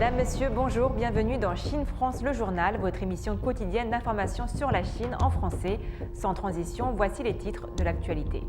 Madame, Monsieur, bonjour, bienvenue dans Chine France le journal, votre émission quotidienne d'information sur la Chine en français. Sans transition, voici les titres de l'actualité.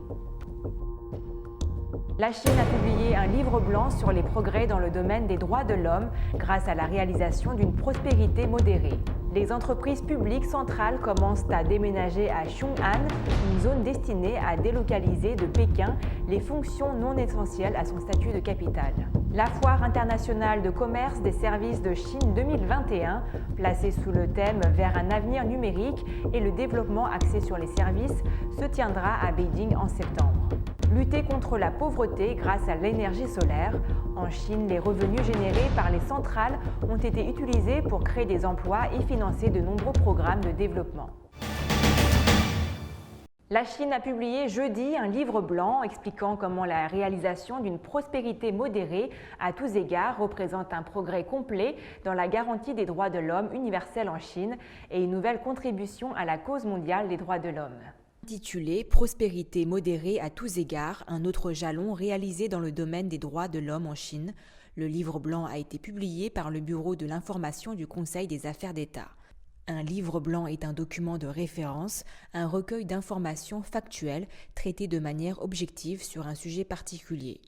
La Chine a publié un livre blanc sur les progrès dans le domaine des droits de l'homme grâce à la réalisation d'une prospérité modérée. Les entreprises publiques centrales commencent à déménager à Xiong'an, une zone destinée à délocaliser de Pékin les fonctions non essentielles à son statut de capitale. La Foire internationale de commerce des services de Chine 2021, placée sous le thème « Vers un avenir numérique et le développement axé sur les services », se tiendra à Beijing en septembre. Lutter contre la pauvreté grâce à l'énergie solaire. En Chine, les revenus générés par les centrales ont été utilisés pour créer des emplois et financer de nombreux programmes de développement. La Chine a publié jeudi un livre blanc expliquant comment la réalisation d'une prospérité modérée à tous égards représente un progrès complet dans la garantie des droits de l'homme universels en Chine et une nouvelle contribution à la cause mondiale des droits de l'homme. Intitulé « Prospérité modérée à tous égards, un autre jalon réalisé dans le domaine des droits de l'homme en Chine », le livre blanc a été publié par le Bureau de l'information du Conseil des affaires d'État. Un livre blanc est un document de référence, un recueil d'informations factuelles traitées de manière objective sur un sujet particulier.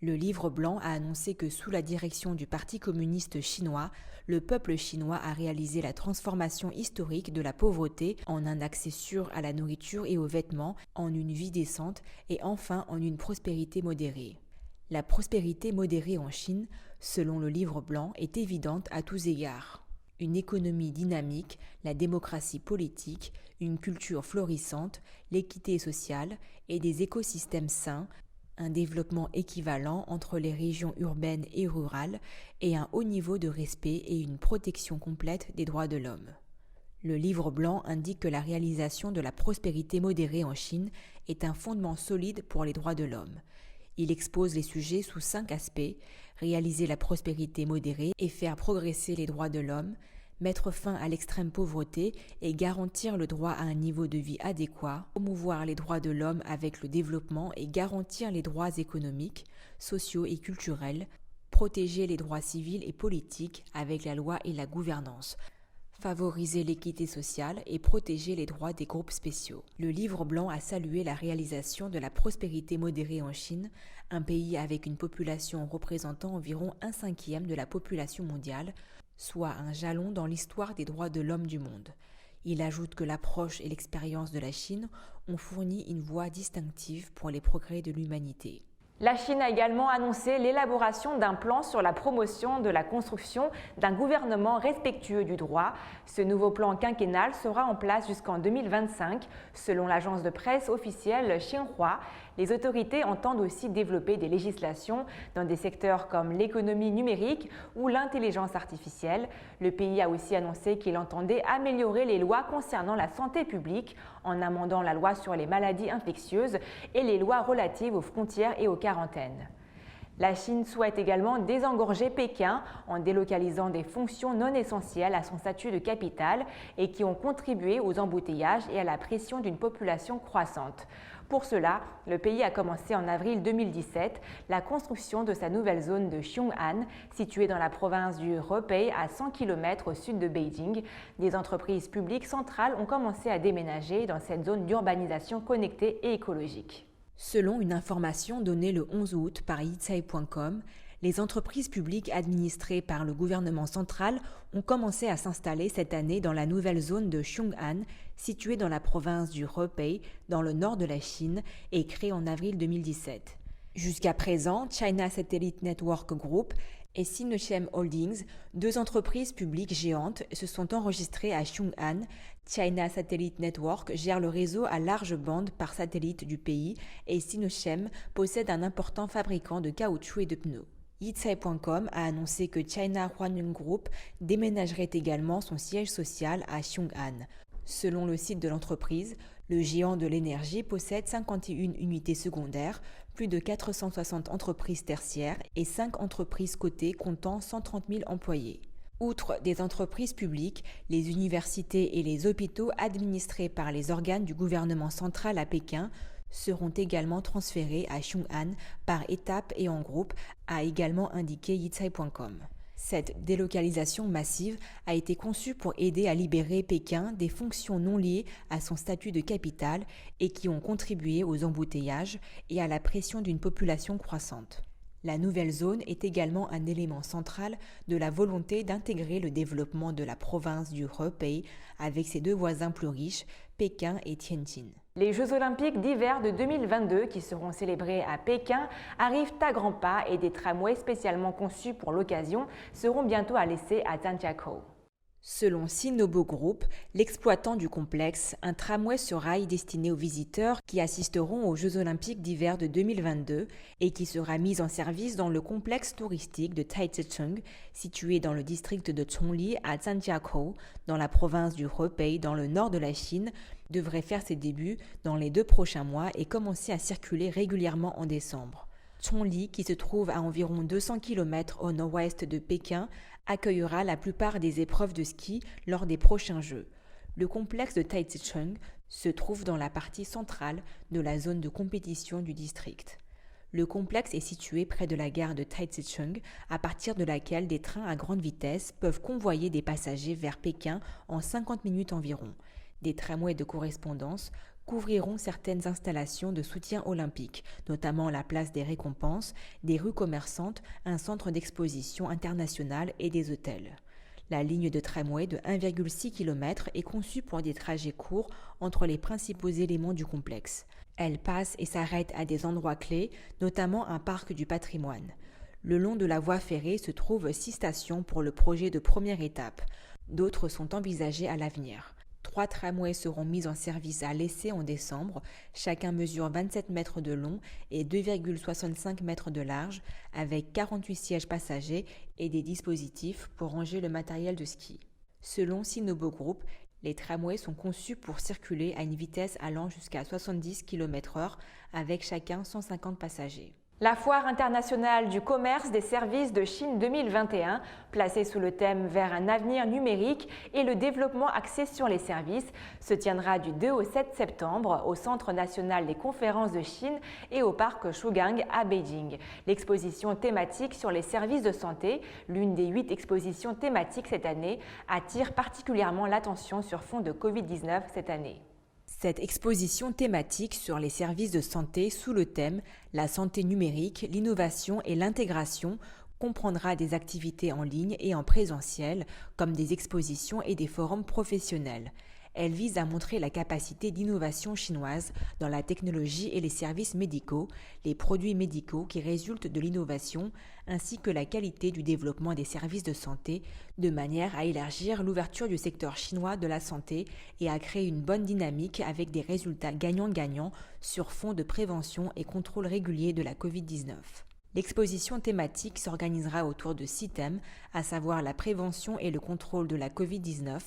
Le livre blanc a annoncé que sous la direction du Parti communiste chinois, le peuple chinois a réalisé la transformation historique de la pauvreté en un accès sûr à la nourriture et aux vêtements, en une vie décente et enfin en une prospérité modérée. La prospérité modérée en Chine, selon le livre blanc, est évidente à tous égards. Une économie dynamique, la démocratie politique, une culture florissante, l'équité sociale et des écosystèmes sains, un développement équivalent entre les régions urbaines et rurales et un haut niveau de respect et une protection complète des droits de l'homme. Le livre blanc indique que la réalisation de la prospérité modérée en Chine est un fondement solide pour les droits de l'homme. Il expose les sujets sous 5 aspects: réaliser la prospérité modérée et faire progresser les droits de l'homme, mettre fin à l'extrême pauvreté et garantir le droit à un niveau de vie adéquat, promouvoir les droits de l'homme avec le développement et garantir les droits économiques, sociaux et culturels, protéger les droits civils et politiques avec la loi et la gouvernance, favoriser l'équité sociale et protéger les droits des groupes spéciaux. Le livre blanc a salué la réalisation de la prospérité modérée en Chine, un pays avec une population représentant environ 1/5 de la population mondiale, soit un jalon dans l'histoire des droits de l'homme du monde. Il ajoute que l'approche et l'expérience de la Chine ont fourni une voie distinctive pour les progrès de l'humanité. La Chine a également annoncé l'élaboration d'un plan sur la promotion de la construction d'un gouvernement respectueux du droit. Ce nouveau plan quinquennal sera en place jusqu'en 2025. Selon l'agence de presse officielle Xinhua, les autorités entendent aussi développer des législations dans des secteurs comme l'économie numérique ou l'intelligence artificielle. Le pays a aussi annoncé qu'il entendait améliorer les lois concernant la santé publique en amendant la loi sur les maladies infectieuses et les lois relatives aux frontières et aux quarantaines. La Chine souhaite également désengorger Pékin en délocalisant des fonctions non essentielles à son statut de capitale et qui ont contribué aux embouteillages et à la pression d'une population croissante. Pour cela, le pays a commencé en avril 2017 la construction de sa nouvelle zone de Xiong'an, située dans la province du Hebei à 100 km au sud de Beijing. Des entreprises publiques centrales ont commencé à déménager dans cette zone d'urbanisation connectée et écologique. Selon une information donnée le 11 août par yicai.com, les entreprises publiques administrées par le gouvernement central ont commencé à s'installer cette année dans la nouvelle zone de Xiong'an, située dans la province du Hebei, dans le nord de la Chine, et créée en avril 2017. Jusqu'à présent, China Satellite Network Group et Sinochem Holdings, 2 entreprises publiques géantes, se sont enregistrées à Xiong'an. China Satellite Network gère le réseau à large bande par satellite du pays et Sinochem possède un important fabricant de caoutchouc et de pneus. Yicai.com a annoncé que China Huaneng Group déménagerait également son siège social à Xiong'an. Selon le site de l'entreprise, le géant de l'énergie possède 51 unités secondaires, plus de 460 entreprises tertiaires et 5 entreprises cotées comptant 130 000 employés. Outre des entreprises publiques, les universités et les hôpitaux administrés par les organes du gouvernement central à Pékin seront également transférés à Xiong'an par étapes et en groupe, a également indiqué yicai.com. Cette délocalisation massive a été conçue pour aider à libérer Pékin des fonctions non liées à son statut de capitale et qui ont contribué aux embouteillages et à la pression d'une population croissante. La nouvelle zone est également un élément central de la volonté d'intégrer le développement de la province du Hebei avec ses deux voisins plus riches, Pékin et Tianjin. Les Jeux olympiques d'hiver de 2022 qui seront célébrés à Pékin arrivent à grands pas et des tramways spécialement conçus pour l'occasion seront bientôt à l'essai à Zhangjiakou. Selon Sinobo Group, l'exploitant du complexe, un tramway sur rail destiné aux visiteurs qui assisteront aux Jeux olympiques d'hiver de 2022 et qui sera mis en service dans le complexe touristique de Taizicheng, situé dans le district de Chongli à Zhangjiakou, dans la province du Hebei, dans le nord de la Chine, devrait faire ses débuts dans les 2 prochains mois et commencer à circuler régulièrement en décembre. Chongli, qui se trouve à environ 200 km au nord-ouest de Pékin, accueillera la plupart des épreuves de ski lors des prochains Jeux. Le complexe de Taizicheng se trouve dans la partie centrale de la zone de compétition du district. Le complexe est situé près de la gare de Taizicheng, à partir de laquelle des trains à grande vitesse peuvent convoyer des passagers vers Pékin en 50 minutes environ. Des tramways de correspondance couvriront certaines installations de soutien olympique, notamment la place des récompenses, des rues commerçantes, un centre d'exposition international et des hôtels. La ligne de tramway de 1,6 km est conçue pour des trajets courts entre les principaux éléments du complexe. Elle passe et s'arrête à des endroits clés, notamment un parc du patrimoine. Le long de la voie ferrée se trouvent 6 stations pour le projet de première étape. D'autres sont envisagées à l'avenir. 3 tramways seront mis en service à l'essai en décembre. Chacun mesure 27 mètres de long et 2,65 mètres de large, avec 48 sièges passagers et des dispositifs pour ranger le matériel de ski. Selon Sinobo Group, les tramways sont conçus pour circuler à une vitesse allant jusqu'à 70 km/h avec chacun 150 passagers. La Foire internationale du commerce des services de Chine 2021, placée sous le thème « Vers un avenir numérique et le développement axé sur les services », se tiendra du 2 au 7 septembre au Centre national des conférences de Chine et au parc Shugang à Beijing. L'exposition thématique sur les services de santé, l'une des 8 expositions thématiques cette année, attire particulièrement l'attention sur fond de Covid-19 cette année. Cette exposition thématique sur les services de santé sous le thème « La santé numérique, l'innovation et l'intégration » comprendra des activités en ligne et en présentiel, comme des expositions et des forums professionnels. Elle vise à montrer la capacité d'innovation chinoise dans la technologie et les services médicaux, les produits médicaux qui résultent de l'innovation, ainsi que la qualité du développement des services de santé, de manière à élargir l'ouverture du secteur chinois de la santé et à créer une bonne dynamique avec des résultats gagnant-gagnant sur fond de prévention et contrôle régulier de la Covid-19. L'exposition thématique s'organisera autour de 6 thèmes, à savoir la prévention et le contrôle de la Covid-19,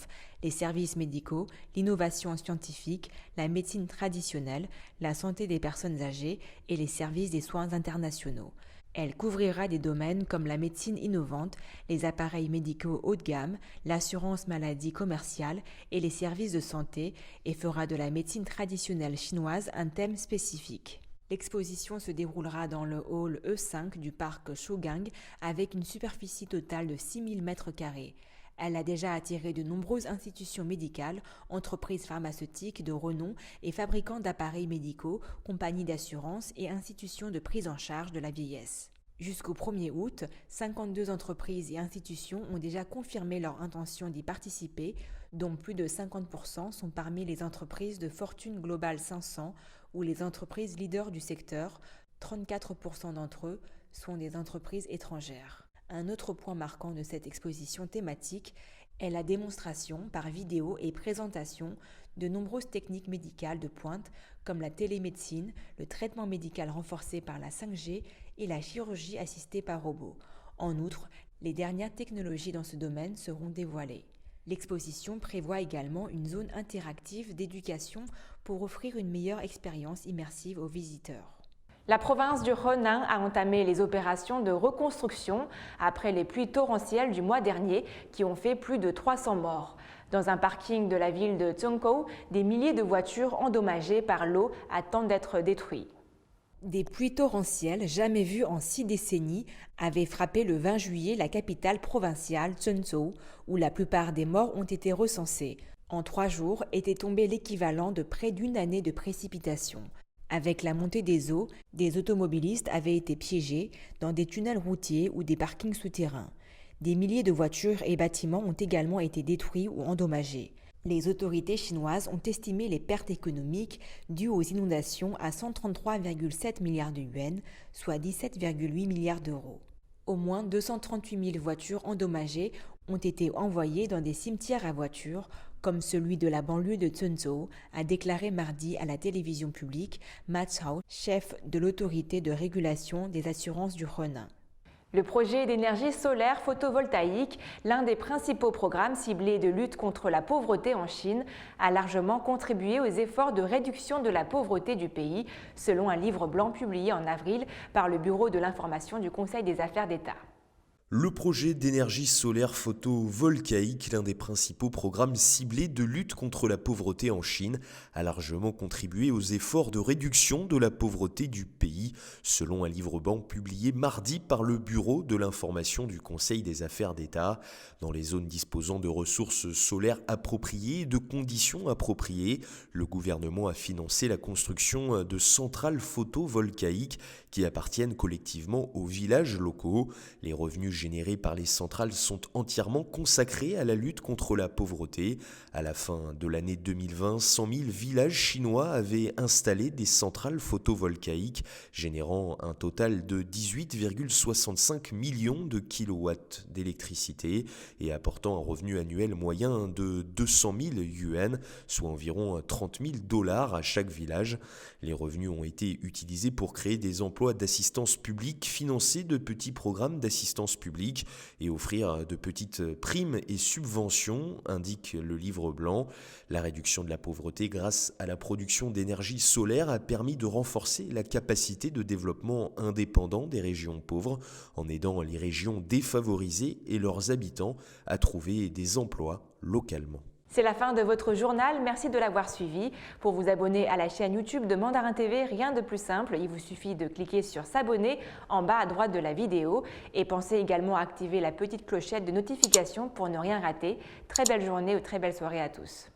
les services médicaux, l'innovation scientifique, la médecine traditionnelle, la santé des personnes âgées et les services des soins internationaux. Elle couvrira des domaines comme la médecine innovante, les appareils médicaux haut de gamme, l'assurance maladie commerciale et les services de santé et fera de la médecine traditionnelle chinoise un thème spécifique. L'exposition se déroulera dans le hall E5 du parc Shugang avec une superficie totale de 6000 m². Elle a déjà attiré de nombreuses institutions médicales, entreprises pharmaceutiques de renom et fabricants d'appareils médicaux, compagnies d'assurance et institutions de prise en charge de la vieillesse. Jusqu'au 1er août, 52 entreprises et institutions ont déjà confirmé leur intention d'y participer, dont plus de 50% sont parmi les entreprises de Fortune Global 500 ou les entreprises leaders du secteur. 34% d'entre eux sont des entreprises étrangères. Un autre point marquant de cette exposition thématique est la démonstration par vidéo et présentation de nombreuses techniques médicales de pointe comme la télémédecine, le traitement médical renforcé par la 5G et la chirurgie assistée par robot. En outre, les dernières technologies dans ce domaine seront dévoilées. L'exposition prévoit également une zone interactive d'éducation pour offrir une meilleure expérience immersive aux visiteurs. La province du Henan a entamé les opérations de reconstruction après les pluies torrentielles du mois dernier qui ont fait plus de 300 morts. Dans un parking de la ville de Zhengkou, des milliers de voitures endommagées par l'eau attendent d'être détruites. Des pluies torrentielles jamais vues en 6 décennies avaient frappé le 20 juillet la capitale provinciale Zhengzhou, où la plupart des morts ont été recensés. En 3 jours était tombé l'équivalent de près d'une année de précipitations. Avec la montée des eaux, des automobilistes avaient été piégés dans des tunnels routiers ou des parkings souterrains. Des milliers de voitures et bâtiments ont également été détruits ou endommagés. Les autorités chinoises ont estimé les pertes économiques dues aux inondations à 133,7 milliards de yuans, soit 17,8 milliards d'euros. Au moins 238 000 voitures endommagées ont été envoyées dans des cimetières à voitures, comme celui de la banlieue de Zhengzhou, a déclaré mardi à la télévision publique Ma Chao, chef de l'autorité de régulation des assurances du Henan. Le projet d'énergie solaire photovoltaïque, l'un des principaux programmes ciblés de lutte contre la pauvreté en Chine, a largement contribué aux efforts de réduction de la pauvreté du pays, selon un livre blanc publié en avril par le Bureau de l'information du Conseil des affaires d'État. Le projet d'énergie solaire photovoltaïque, l'un des principaux programmes ciblés de lutte contre la pauvreté en Chine, a largement contribué aux efforts de réduction de la pauvreté du pays, selon un livre blanc publié mardi par le Bureau de l'information du Conseil des affaires d'État. Dans les zones disposant de ressources solaires appropriées et de conditions appropriées, le gouvernement a financé la construction de centrales photovoltaïques qui appartiennent collectivement aux villages locaux. Les revenus générés par les centrales sont entièrement consacrés à la lutte contre la pauvreté. À la fin de l'année 2020, 100 000 villages chinois avaient installé des centrales photovoltaïques, générant un total de 18,65 millions de kilowatts d'électricité et apportant un revenu annuel moyen de 200 000 yuan, soit environ 30 000 $ à chaque village. Les revenus ont été utilisés pour créer des emplois d'assistance publique, financer de petits programmes d'assistance publique et offrir de petites primes et subventions, indique le livre blanc. La réduction de la pauvreté grâce à la production d'énergie solaire a permis de renforcer la capacité de développement indépendant des régions pauvres en aidant les régions défavorisées et leurs habitants à trouver des emplois localement. C'est la fin de votre journal, merci de l'avoir suivi. Pour vous abonner à la chaîne YouTube de Mandarin TV, rien de plus simple, il vous suffit de cliquer sur s'abonner en bas à droite de la vidéo et pensez également à activer la petite clochette de notification pour ne rien rater. Très belle journée ou très belle soirée à tous.